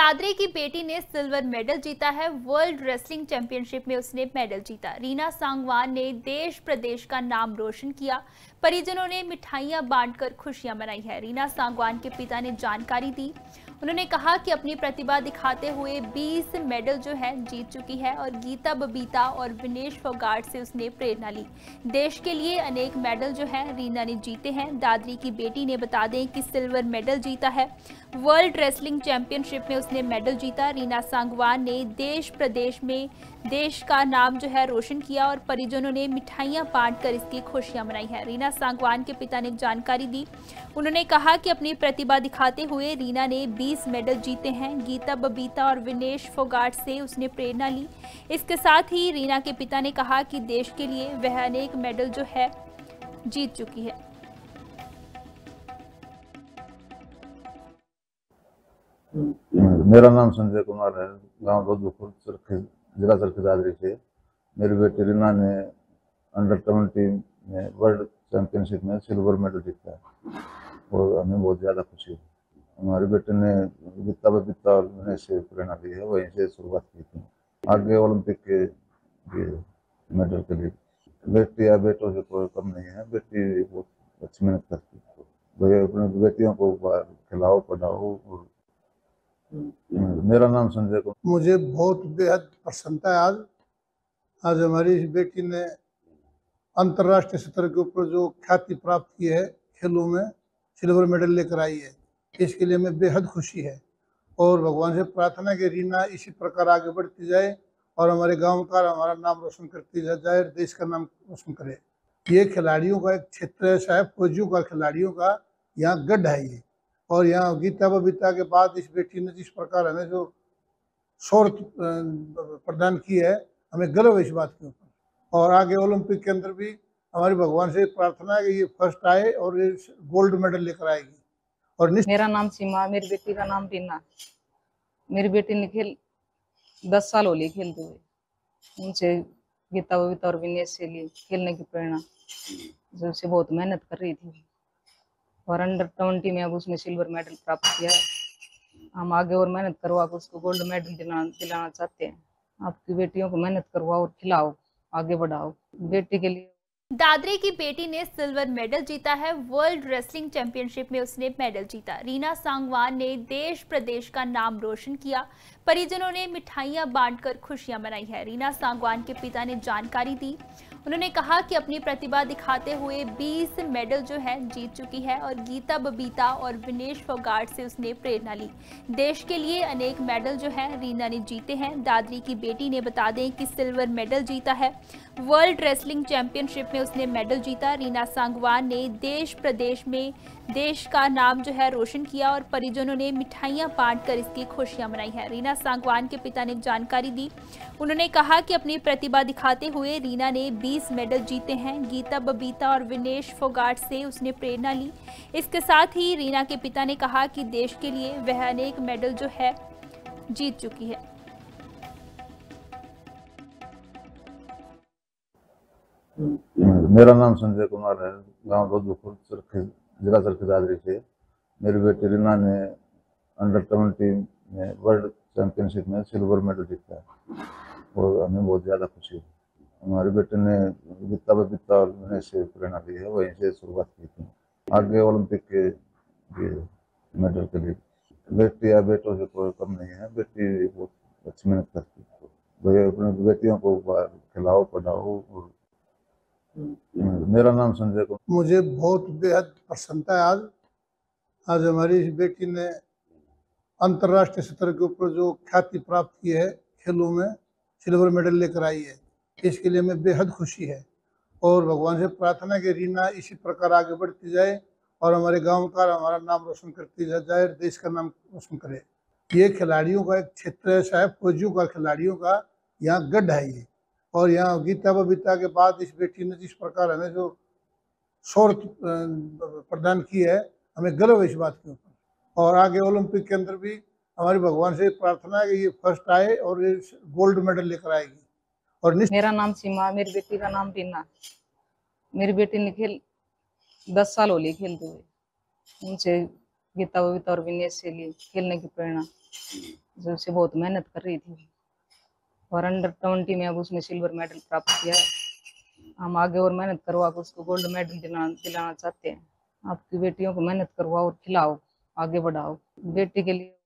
दादरे की बेटी ने सिल्वर मेडल जीता है। वर्ल्ड रेसलिंग चैंपियनशिप में उसने मेडल जीता। रीना सांगवान ने देश प्रदेश का नाम रोशन किया। परिजनों ने मिठाइयां बांटकर खुशियां मनाई है। रीना सांगवान के पिता ने जानकारी दी। उन्होंने कहा कि अपनी प्रतिभा दिखाते हुए 20 मेडल जो है जीत चुकी है और गीता बबीता और विनेश फोगाट से उसने प्रेरणा ली। देश के लिए अनेक मेडल जो है रीना ने जीते हैं। दादरी की बेटी ने बता दें कि सिल्वर मेडल जीता है। वर्ल्ड रेसलिंग चैंपियनशिप में उसने मेडल जीता। रीना सांगवान ने देश प्रदेश में देश का नाम जो है रोशन किया और परिजनों ने मिठाइयां बांटकर इसकी खुशियां मनाई है। रीना सांगवान के पिता ने जानकारी दी। उन्होंने कहा कि अपनी प्रतिभा दिखाते हुए रीना ने 20 मेडल जीते हैं। गीता बबीता और विनेश फोगाट से उसने प्रेरणा ली। इसके साथ ही रीना के पिता ने कहा कि देश के लिए वह अनेक मेडल जो है जीत चुकी है। मेरा नाम संजय कुमार है। गांव बदलपुर जिला चरखी दादरी से मेरी बेटी रीना ने अंडर 17 में वर्ल्ड चैंपियनशिप में सिल्वर मेडल जीता है और हमें बहुत ज़्यादा खुशी है। हमारे बेटे ने गीता बबीता और विनय से प्रेरणा ली है, वहीं से शुरुआत की थी। आगे ओलंपिक के लिए मेडल के लिए बेटी या बेटों से कोई कम नहीं है। बेटी बहुत अच्छी मेहनत करती है। वही अपने बेटियों को खिलाओ पढ़ाओ। और मेरा नाम संजय कुमार। मुझे बहुत बेहद प्रसन्नता है। आज हमारी इस बेटी ने अंतर्राष्ट्रीय स्तर के ऊपर जो ख्याति प्राप्त की है, खेलों में सिल्वर मेडल लेकर आई है, इसके लिए हमें बेहद खुशी है। और भगवान से प्रार्थना कि रीना इसी प्रकार आगे बढ़ती जाए और हमारे गांव का हमारा नाम रोशन करती जाए, देश का नाम रोशन करे। ये खिलाड़ियों का एक क्षेत्र ऐसा है, फौजियों का, खिलाड़ियों का यहाँ गढ़ है ये। और यहाँ गीता बबीता के बाद इस बेटी ने जिस प्रकार हमें जो शौर्य प्रदान की है, हमें गर्व है इस बात के ऊपर। और आगे ओलंपिक के अंदर भी हमारी भगवान से प्रार्थना है कि ये फर्स्ट आए और ये गोल्ड मेडल लेकर आएगी। और मेरा नाम सीमा, मेरी बेटी का नाम रीना। मेरी बेटी ने 10 साल हो लिए खेलते हुए। उनसे गीता बबीता और विनेश से लिए खेलने की प्रेरणा, जो से बहुत मेहनत कर रही थी और अंडर 20 में अब उसने सिल्वर मेडल प्राप्त किया है। हम आगे और मेहनत करवा कर उसको गोल्ड मेडल दिलाना चाहते हैं। आपकी बेटियों को मेहनत करवाओ और खिलाओ, आगे बढ़ाओ बेटी के लिए। दादरे की बेटी ने सिल्वर मेडल जीता है। वर्ल्ड रेसलिंग चैंपियनशिप में उसने मेडल जीता। रीना सांगवान ने देश प्रदेश का नाम रोशन किया। परिजनों ने मिठाइयां बांटकर खुशियां मनाई है। रीना सांगवान के पिता ने जानकारी दी। उन्होंने कहा कि अपनी प्रतिभा दिखाते हुए 20 मेडल जो है जीत चुकी है और गीता बबीता और विनेश फोगाट से उसने प्रेरणा ली। देश के लिए अनेक मेडल जो है रीना ने जीते हैं। दादरी की बेटी ने बता दें कि सिल्वर मेडल जीता है। वर्ल्ड रेसलिंग चैंपियनशिप में उसने मेडल जीता। रीना सांगवान ने देश प्रदेश में देश का नाम जो है रोशन किया और परिजनों ने मिठाइयां बांटकर इसकी खुशियां मनाई है। रीना सांगवान के पिता ने जानकारी दी। उन्होंने कहा कि अपनी प्रतिभा दिखाते हुए रीना ने 20 मेडल जीते हैं। गीता बबीता और विनेश फोगाट से उसने प्रेरणा ली। इसके साथ ही रीना के पिता ने कहा कि देश के लिए वह अनेक मेडल जो है जीत चुकी है। मेरा नाम संजय कुमार है। गांव बदलपुर जिला चरखी दादरी से मेरी बेटी रीना ने अंडर 17 में वर्ल्ड चैंपियनशिप में सिल्वर मेडल जीता है और हमें बहुत ज़्यादा खुशी है। हमारे बेटे ने गीता बबीता और विनय से प्रेरणा ली है, वहीं से शुरुआत की थी। आगे ओलंपिक के लिए मेडल के लिए बेटी या बेटों से कोई कम नहीं है। बेटी बहुत अच्छी मेहनत करती है। वही अपने बेटियों को खिलाओ पढ़ाओ। और मेरा नाम संजय कुमार। मुझे बहुत बेहद प्रसन्नता है। आज हमारी इस बेटी ने अंतर्राष्ट्रीय स्तर के ऊपर जो ख्याति प्राप्त की है, खेलों में सिल्वर मेडल लेकर आई है, इसके लिए हमें बेहद खुशी है। और भगवान से प्रार्थना कि रीना इसी प्रकार आगे बढ़ती जाए और हमारे गांव का हमारा नाम रोशन करती जाए, देश का नाम रोशन करे। ये खिलाड़ियों का एक क्षेत्र ऐसा है, फौजियों का, खिलाड़ियों का यहाँ गढ़ है ये। और यहाँ गीता बबीता के बाद इस बेटी ने जिस प्रकार हमें जो शौर्य प्रदान की है, हमें गर्व है इस बात के ऊपर। और आगे ओलंपिक के अंदर भी हमारी भगवान से प्रार्थना है कि ये फर्स्ट आए और ये गोल्ड मेडल लेकर आएगी। और मेरा नाम सीमा, मेरी बेटी का नाम रीना। मेरी बेटी ने 10 साल हो लिए खेलते हुए। उनसे गीता बबीता और विनेश से लिए खेलने की प्रेरणा, जब से बहुत मेहनत कर रही थी और अंडर 20 में अब उसने सिल्वर मेडल प्राप्त किया है। हम आगे और मेहनत करवा कर उसको गोल्ड मेडल दिलाना चाहते हैं। आपकी बेटियों को मेहनत करवाओ और खिलाओ, आगे बढ़ाओ। बेटी के लिए